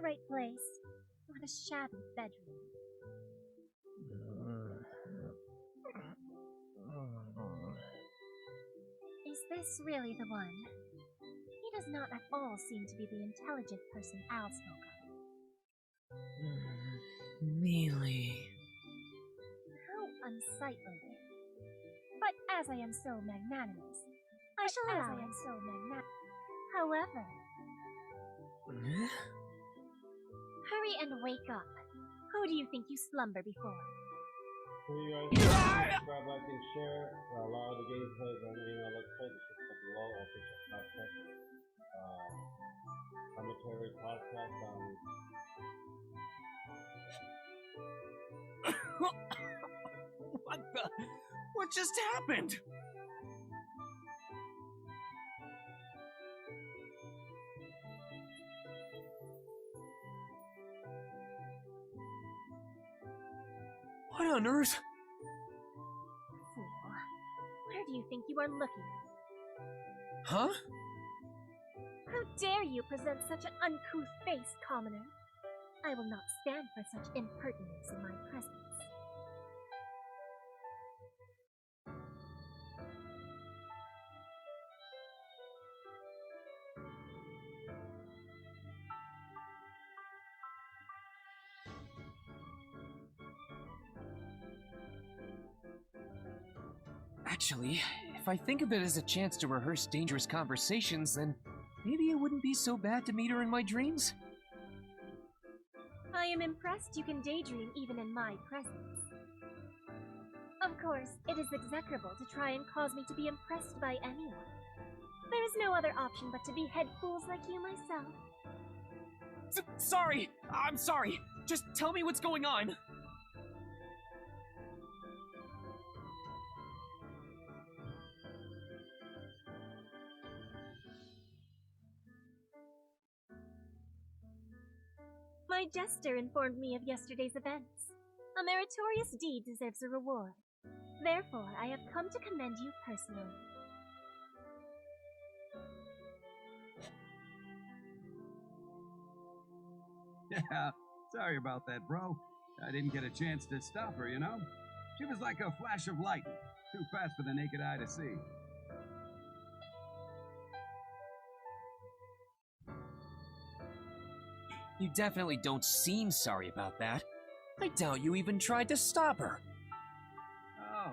the right place. What a shabby bedroom. Is this really the one? He does not at all seem to be the intelligent person Al spoke of. Mealy. How unsightly. But as I am so magnanimous, I shall allow it. However... Hurry and wake up. Who do you think you slumber before? So you guys subscribe, like, and share. A lot of the gameplay and everything I let's play. Description below. Also check out commentary podcast What just happened? What on earth? Fool. Where do you think you are looking? Huh? How dare you present such an uncouth face, commoner? I will not stand for such impertinence in my presence. Actually, if I think of it as a chance to rehearse dangerous conversations, then maybe it wouldn't be so bad to meet her in my dreams. I am impressed you can daydream even in my presence. Of course, it is execrable to try and cause me to be impressed by anyone. There is no other option but to behead fools like you myself. Sorry! I'm sorry! Just tell me what's going on! My jester informed me of yesterday's events. A meritorious deed deserves a reward. Therefore, I have come to commend you personally. Yeah, sorry about that, bro. I didn't get a chance to stop her, you know? She was like a flash of lightning, too fast for the naked eye to see. You definitely don't seem sorry about that. I doubt you even tried to stop her. Oh,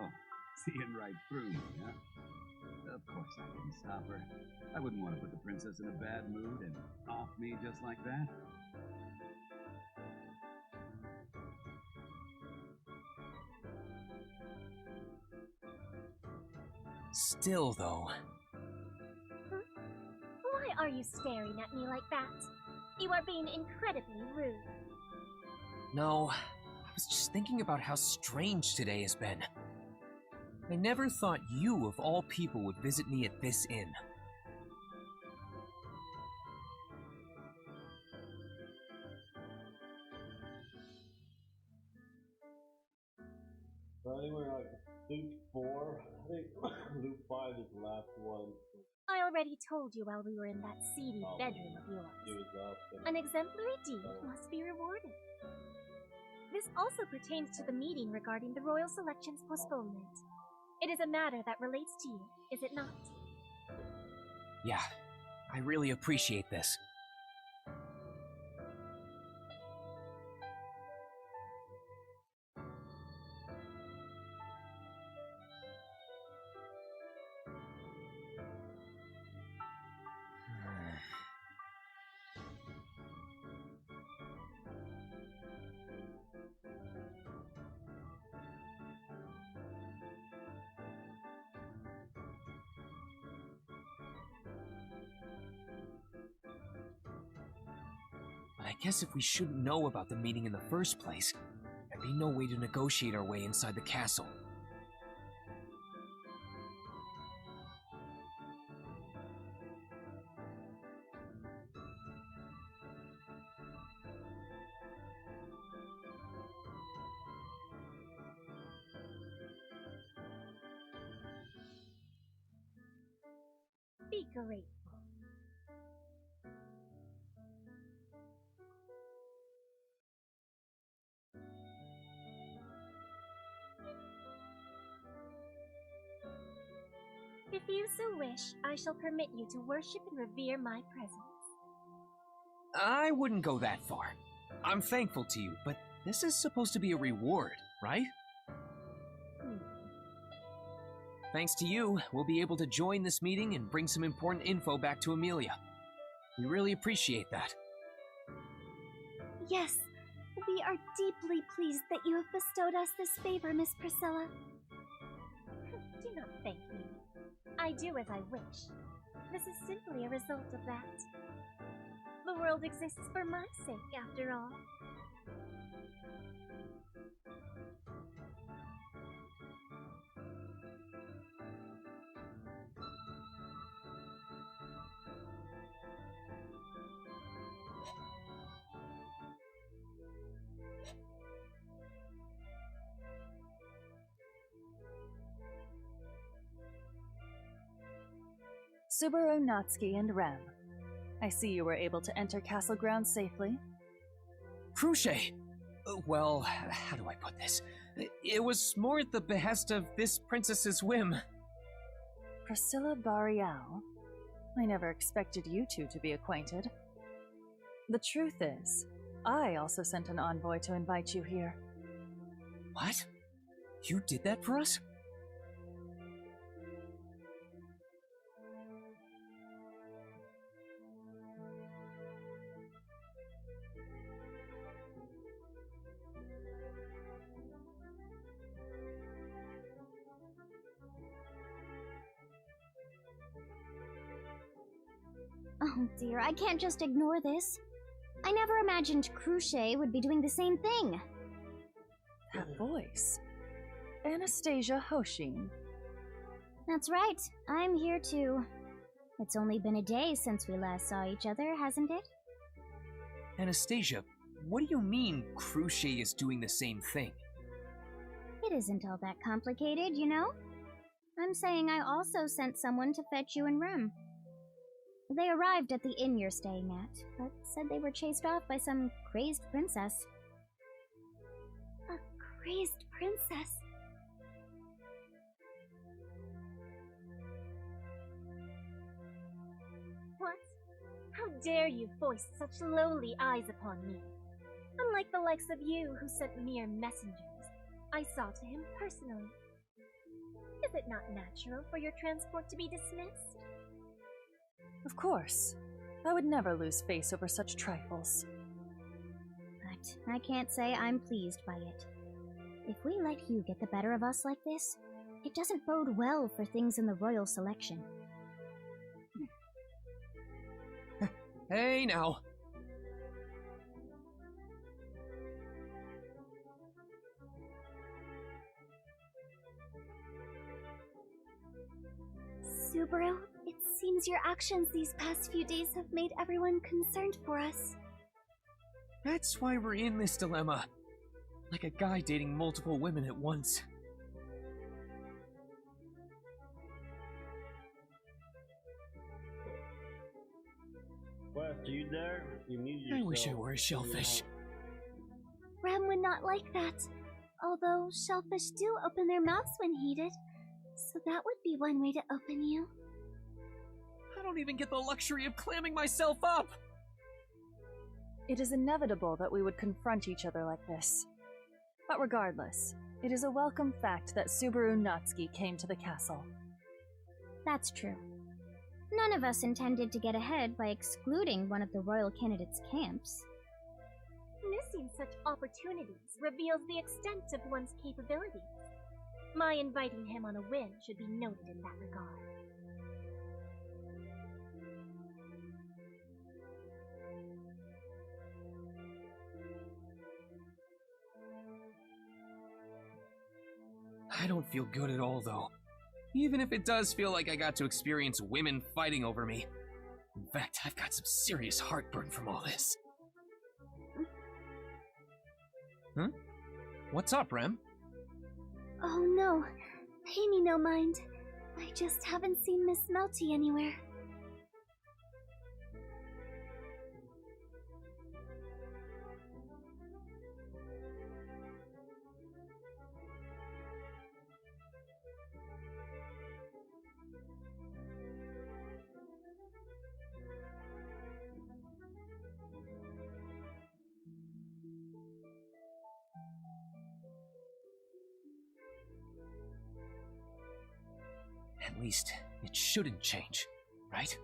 seeing right through me, huh? Of course I didn't stop her. I wouldn't want to put the princess in a bad mood and off me just like that. Still, though. Why are you staring at me like that? You are being incredibly rude. No, I was just thinking about how strange today has been. I never thought you, of all people, would visit me at this inn. So anyway, like Luke 4, I think Luke 5 is the last one. I already told you while we were in that seedy bedroom of yours. An exemplary deed must be rewarded. This also pertains to the meeting regarding the royal selection's postponement. It is a matter that relates to you, is it not? Yeah, I really appreciate this. But I guess if we shouldn't know about the meeting in the first place, there'd be no way to negotiate our way inside the castle. Be grateful. you so wish, I shall permit you to worship and revere my presence. I wouldn't go that far. I'm thankful to you, but this is supposed to be a reward, right? Thanks to you, we'll be able to join this meeting and bring some important info back to Amelia. We really appreciate that. Yes, we are deeply pleased that you have bestowed us this favor, Miss Priscilla. Do not thank me. I do as I wish. This is simply a result of that. The world exists for my sake, after all. Subaru, Natsuki, and Rem. I see you were able to enter castle grounds safely. Cruce! Well, how do I put this? It was more at the behest of this princess's whim. Priscilla Barrial. I never expected you two to be acquainted. The truth is, I also sent an envoy to invite you here. What? You did that for us? Oh dear, I can't just ignore this. I never imagined Cruce would be doing the same thing. That voice. Anastasia Hoshin. That's right, I'm here too. It's only been a day since we last saw each other, hasn't it? Anastasia, what do you mean Cruce is doing the same thing? It isn't all that complicated, you know? I'm saying I also sent someone to fetch you and Rem. They arrived at the inn you're staying at, but said they were chased off by some crazed princess. A crazed princess? What? How dare you foist such lowly eyes upon me? Unlike the likes of you who sent mere messengers, I saw to him personally. Is it not natural for your transport to be dismissed? Of course. I would never lose face over such trifles. But I can't say I'm pleased by it. If we let Hugh get the better of us like this, it doesn't bode well for things in the royal selection. Hey now! Subaru, it seems your actions these past few days have made everyone concerned for us. That's why we're in this dilemma. Like a guy dating multiple women at once. West, are you there? You muted I wish I yourself. were a shellfish. Rem would not like that. Although shellfish do open their mouths when heated, so that would be one way to open you. I don't even get the luxury of clamming myself up! It is inevitable that we would confront each other like this. But regardless, it is a welcome fact that Subaru Natsuki came to the castle. That's true. None of us intended to get ahead by excluding one of the royal candidates' camps. Missing such opportunities reveals the extent of one's capabilities. My inviting him on a whim should be noted in that regard. I don't feel good at all, though. Even if it does feel like I got to experience women fighting over me. In fact, I've got some serious heartburn from all this. Huh? What's up, Rem? Oh no, pay me no mind. I just haven't seen Miss Melty anywhere. At least, it shouldn't change, right?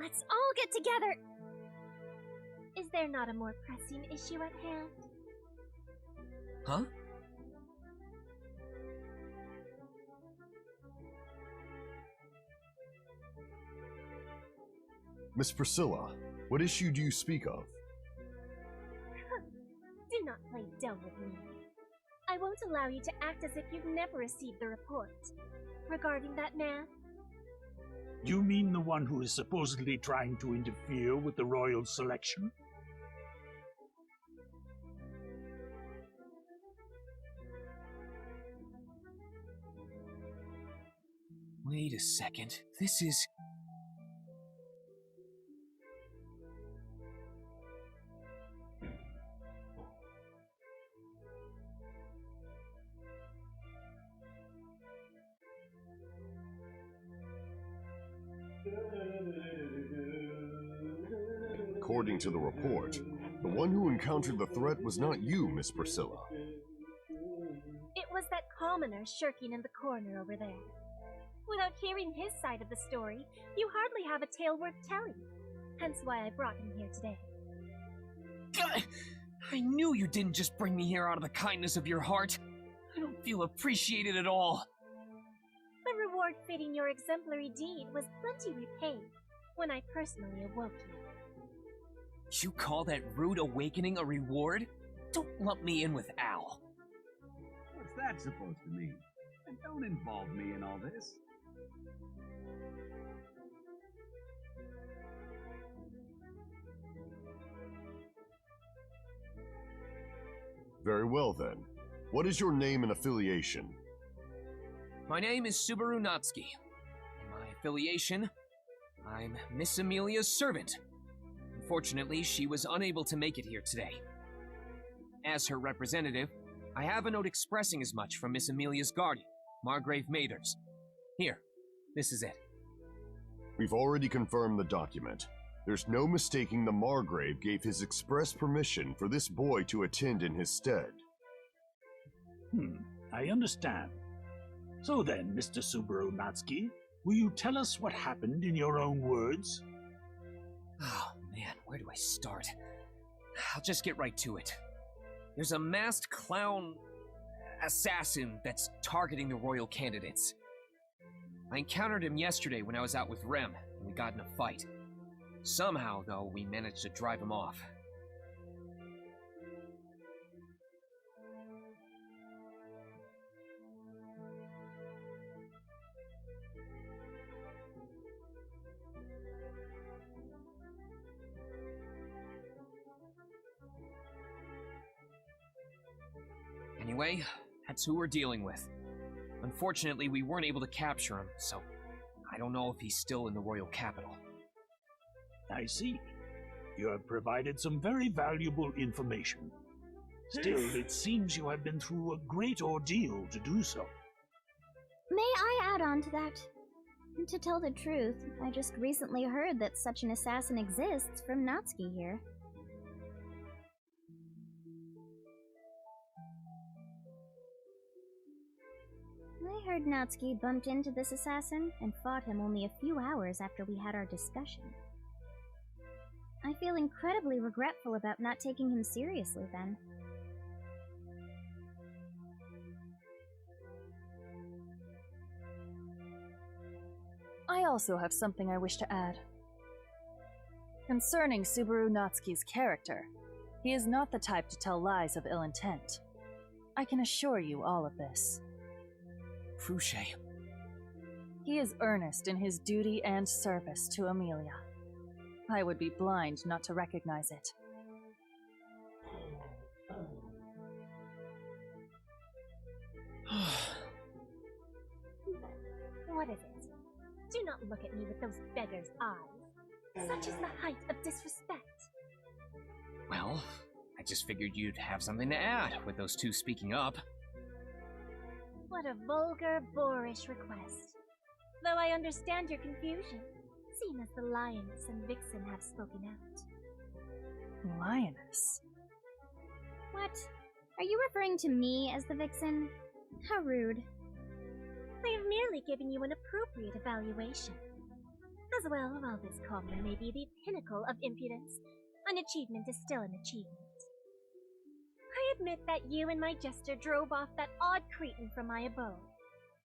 Let's all get together! Is there not a more pressing issue at hand? Huh? Miss Priscilla, what issue do you speak of? Do not play dumb with me. I won't allow you to act as if you've never received the report. Regarding that man? You mean the one who is supposedly trying to interfere with the royal selection? Wait a second. This is... According to the report, the one who encountered the threat was not you, Miss Priscilla. It was that commoner shirking in the corner over there. Without hearing his side of the story, you hardly have a tale worth telling. Hence why I brought him here today. God, I knew you didn't just bring me here out of the kindness of your heart. I don't feel appreciated at all. The reward fitting your exemplary deed was plenty repaid when I personally awoke you. You call that rude awakening a reward? Don't lump me in with Al. What's that supposed to mean? And don't involve me in all this. Very well then. What is your name and affiliation? My name is Subaru Natsuki. In my affiliation, I'm Miss Amelia's servant. Unfortunately, she was unable to make it here today. As her representative, I have a note expressing as much from Miss Amelia's guardian, Margrave Maeders. Here, this is it. We've already confirmed the document. There's no mistaking the Margrave gave his express permission for this boy to attend in his stead. I understand. So then, Mr. Subaru Natsuki, will you tell us what happened in your own words? Oh man, where do I start? I'll just get right to it. There's a masked clown assassin that's targeting the royal candidates. I encountered him yesterday when I was out with Rem, and we got in a fight. Somehow, though, we managed to drive him off. Anyway, that's who we're dealing with. Unfortunately, we weren't able to capture him, so I don't know if he's still in the royal capital. I see. You have provided some very valuable information. Still, it seems you have been through a great ordeal to do so. May I add on to that? To tell the truth, I just recently heard that such an assassin exists from Natsuki here. I heard Natsuki bumped into this assassin and fought him only a few hours after we had our discussion. I feel incredibly regretful about not taking him seriously then. I also have something I wish to add. Concerning Subaru Natsuki's character, he is not the type to tell lies of ill intent. I can assure you all of this. Fouché. He is earnest in his duty and service to Amelia. I would be blind not to recognize it. What is it? Do not look at me with those beggar's eyes. Such is the height of disrespect. Well, I just figured you'd have something to add with those two speaking up. What a vulgar, boorish request. Though I understand your confusion, seeing as the lioness and vixen have spoken out. Lioness? What? Are you referring to me as the vixen? How rude. I have merely given you an appropriate evaluation. As well, while this common may be the pinnacle of impudence, an achievement is still an achievement. I admit that you and my jester drove off that odd cretin from my abode.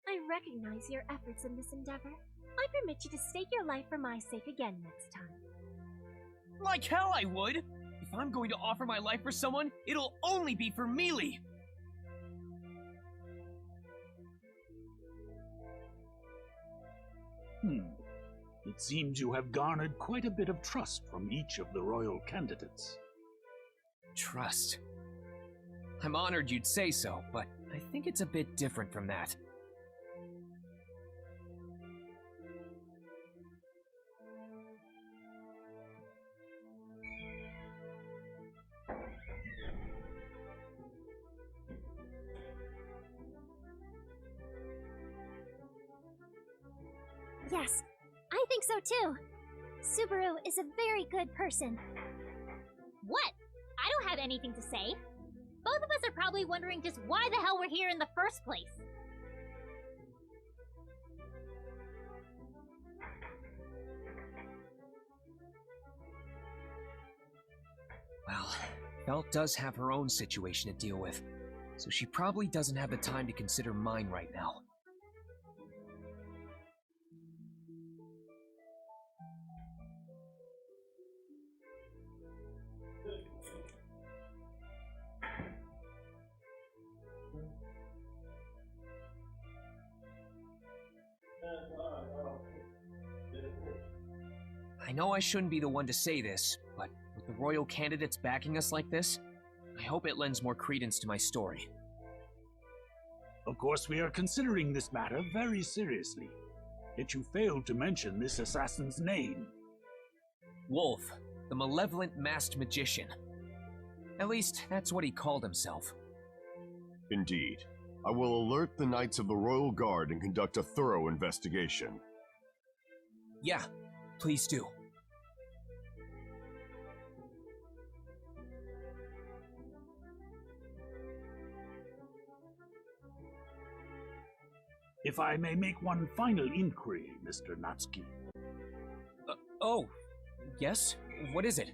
I recognize your efforts in this endeavor. I permit you to stake your life for my sake again next time. Like hell I would! If I'm going to offer my life for someone, it'll only be for Mealy! It seems you have garnered quite a bit of trust from each of the royal candidates. Trust. I'm honored you'd say so, but I think it's a bit different from that. Yes, I think so too. Subaru is a very good person. What? I don't have anything to say. Both of us are probably wondering just why the hell we're here in the first place. Well, Belt does have her own situation to deal with, so she probably doesn't have the time to consider mine right now. I know I shouldn't be the one to say this, but with the royal candidates backing us like this, I hope it lends more credence to my story. Of course, we are considering this matter very seriously. Yet you failed to mention this assassin's name. Wolf, the malevolent masked magician. At least, that's what he called himself. Indeed. I will alert the Knights of the Royal Guard and conduct a thorough investigation. Yeah, please do. If I may make one final inquiry, Mr. Natsuki. Oh, yes? What is it?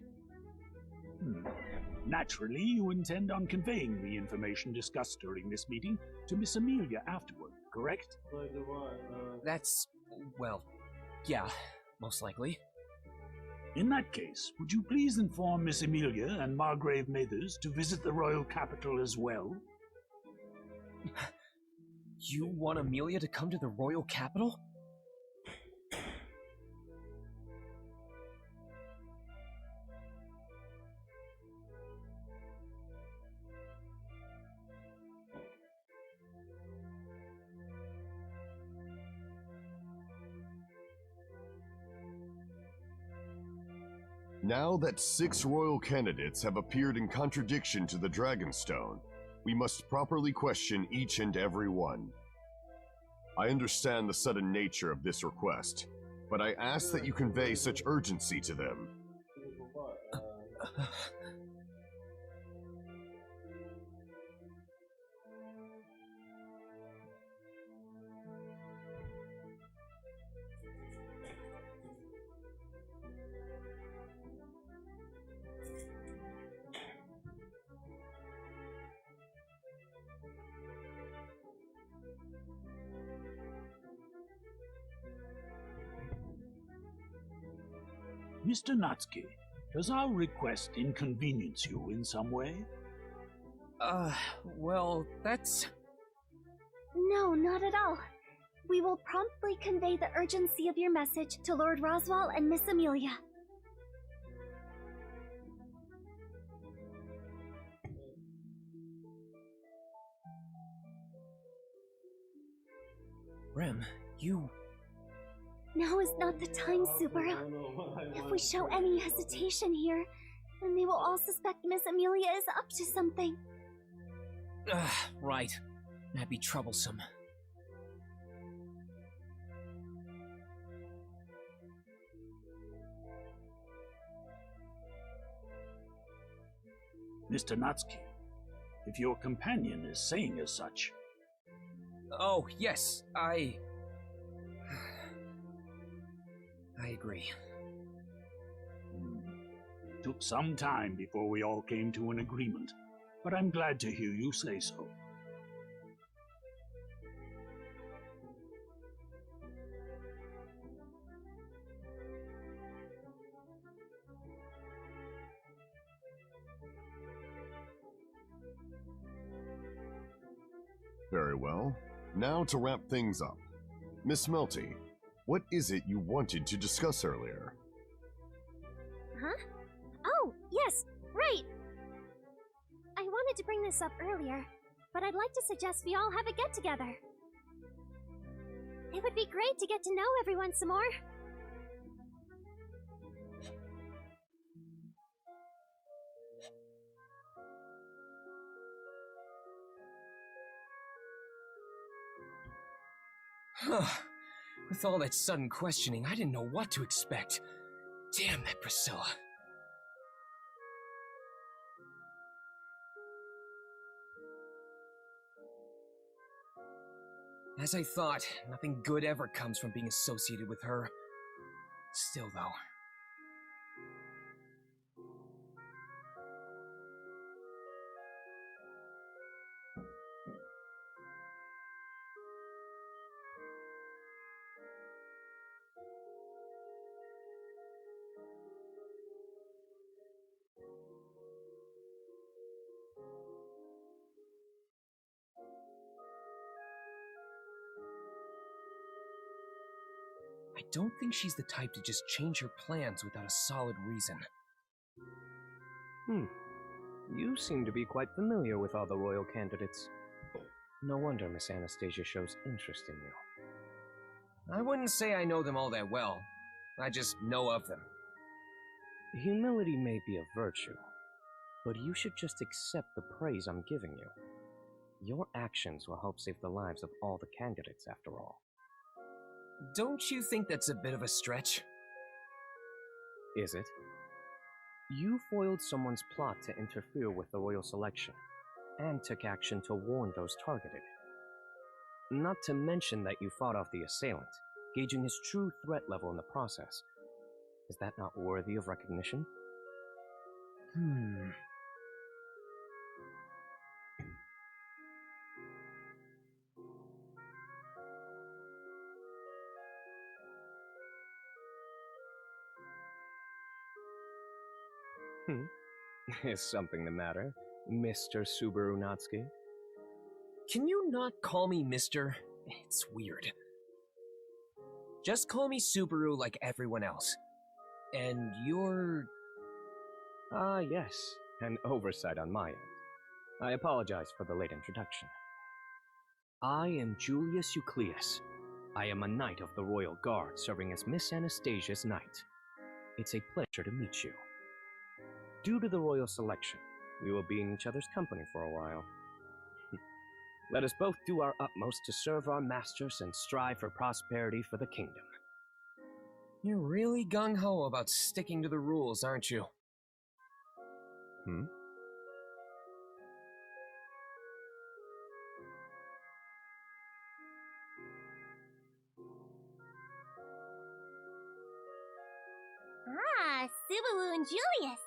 Naturally, you intend on conveying the information discussed during this meeting to Miss Amelia afterward, correct? That's... well, yeah, most likely. In that case, would you please inform Miss Amelia and Margrave Mathers to visit the royal capital as well? You want Amelia to come to the royal capital? Now that 6 royal candidates have appeared in contradiction to the Dragonstone, we must properly question each and every one. I understand the sudden nature of this request, but I ask that you convey such urgency to them. Mr. Natsuki, does our request inconvenience you in some way? Well, that's... No, not at all. We will promptly convey the urgency of your message to Lord Roswell and Miss Amelia. Rem, you... Now is not the time, Subaru. If we show any hesitation here, then they will all suspect Miss Amelia is up to something. Right. That'd be troublesome. Mr. Natsuki, if your companion is saying as such. Oh, yes, I agree. It took some time before we all came to an agreement, but I'm glad to hear you say so. Very well. Now to wrap things up. Miss Melty, what is it you wanted to discuss earlier? Huh? Oh, yes, right! I wanted to bring this up earlier, but I'd like to suggest we all have a get-together. It would be great to get to know everyone some more. With all that sudden questioning, I didn't know what to expect. Damn that Priscilla. As I thought, nothing good ever comes from being associated with her. Still, though. I don't think she's the type to just change her plans without a solid reason. You seem to be quite familiar with all the royal candidates. No wonder Miss Anastasia shows interest in you. I wouldn't say I know them all that well. I just know of them. Humility may be a virtue, but you should just accept the praise I'm giving you. Your actions will help save the lives of all the candidates, after all. Don't you think that's a bit of a stretch? Is it? You foiled someone's plot to interfere with the royal selection, and took action to warn those targeted. Not to mention that you fought off the assailant, gauging his true threat level in the process. Is that not worthy of recognition? Is something the matter, Mr. Subaru Natsuki? Can you not call me Mr.? It's weird. Just call me Subaru like everyone else. And you're... Ah, yes, an oversight on my end. I apologize for the late introduction. I am Julius Euclius. I am a knight of the Royal Guard serving as Miss Anastasia's knight. It's a pleasure to meet you. Due to the royal selection, we will be in each other's company for a while. Let us both do our utmost to serve our masters and strive for prosperity for the kingdom. You're really gung-ho about sticking to the rules, aren't you? Ah, Subaru and Julius.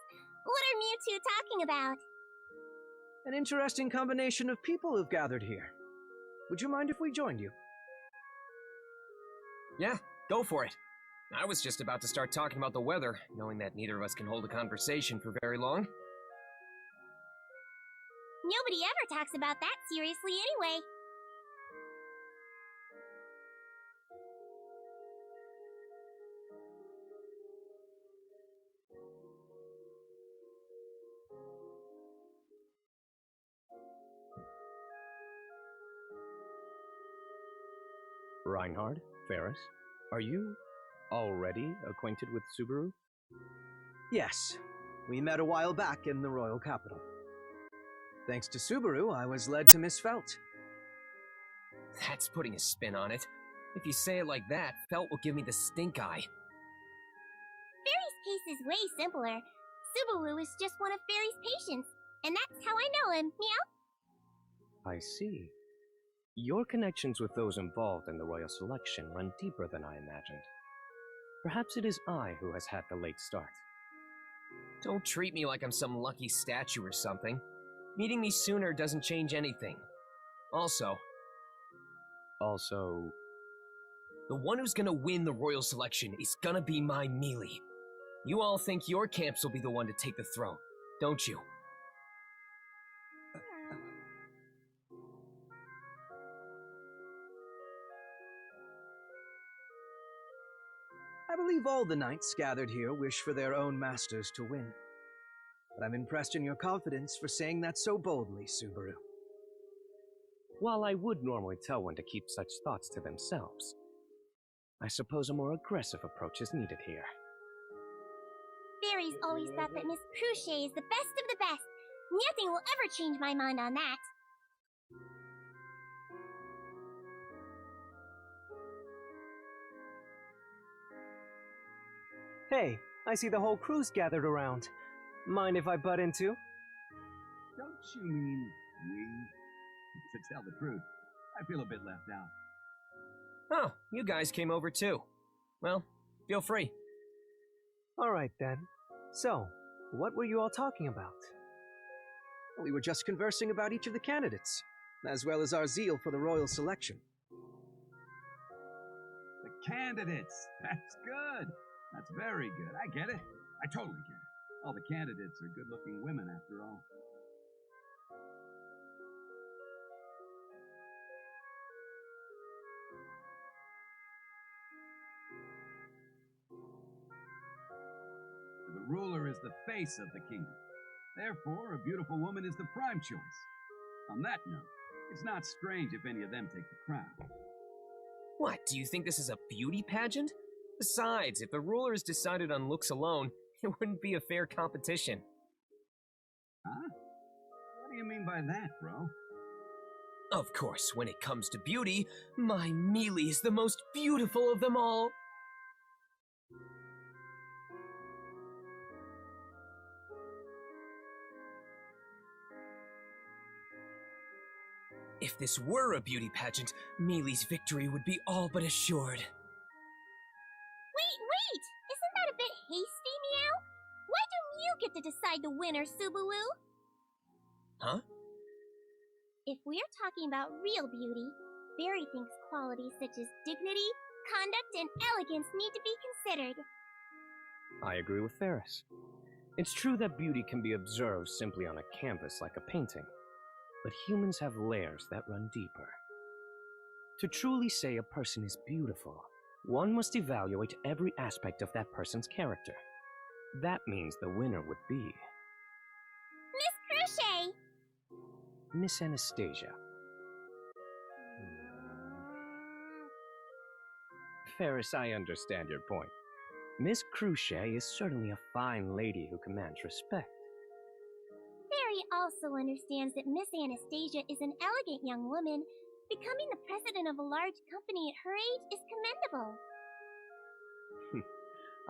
What are you two talking about? An interesting combination of people who've gathered here. Would you mind if we joined you? Yeah, go for it. I was just about to start talking about the weather, knowing that neither of us can hold a conversation for very long. Nobody ever talks about that seriously anyway. Reinhard, Ferris, are you already acquainted with Subaru? Yes, we met a while back in the royal capital. Thanks to Subaru, I was led to Miss Felt. That's putting a spin on it. If you say it like that, Felt will give me the stink eye. Fairy's case is way simpler. Subaru is just one of Fairy's patients, and that's how I know him, meow? I see. Your connections with those involved in the royal selection run deeper than I imagined. Perhaps it is I who has had the late start. Don't treat me like I'm some lucky statue or something. Meeting me sooner doesn't change anything. Also, the one who's gonna win the royal selection is gonna be my melee. You all think your camps will be the one to take the throne, don't you? I believe all the knights gathered here wish for their own masters to win. But I'm impressed in your confidence for saying that so boldly, Subaru. While I would normally tell one to keep such thoughts to themselves, I suppose a more aggressive approach is needed here. Fairy's always thought that Miss Cruchet is the best of the best. Nothing will ever change my mind on that. Hey, I see the whole crew's gathered around. Mind if I butt in too? Don't you mean we? To tell the truth, I feel a bit left out. Oh, you guys came over too. Well, feel free. Alright then. So, what were you all talking about? We were just conversing about each of the candidates, as well as our zeal for the royal selection. The candidates! That's good! That's very good. I get it. I totally get it. All the candidates are good-looking women, after all. The ruler is the face of the kingdom. Therefore, a beautiful woman is the prime choice. On that note, it's not strange if any of them take the crown. What, do you think this is a beauty pageant? Besides, if the rulers decided on looks alone, it wouldn't be a fair competition. Huh? What do you mean by that, bro? Of course, when it comes to beauty, my melee is the most beautiful of them all. If this were a beauty pageant, Mealy's victory would be all but assured. Wait! Isn't that a bit hasty, meow? Why don't you get to decide the winner, Subaru? Huh? If we're talking about real beauty, Barry thinks qualities such as dignity, conduct, and elegance need to be considered. I agree with Ferris. It's true that beauty can be observed simply on a canvas like a painting, but humans have layers that run deeper. To truly say a person is beautiful, one must evaluate every aspect of that person's character. That means the winner would be Miss Cruchet! Miss Anastasia. Ferris, I understand your point. Miss Cruchet is certainly a fine lady who commands respect. Barry also understands that Miss Anastasia is an elegant young woman. Becoming the president of a large company at her age is commendable.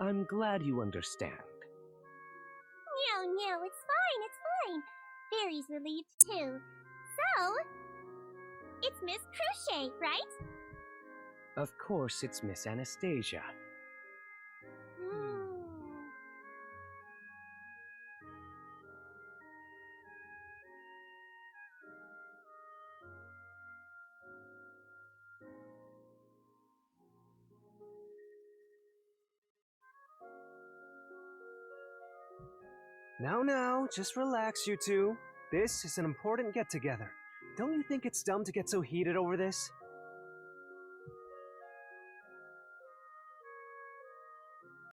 I'm glad you understand. No, it's fine. Barry's relieved too. So, it's Miss Cruchet, right? Of course, it's Miss Anastasia. Now, just relax, you two. This is an important get-together. Don't you think it's dumb to get so heated over this?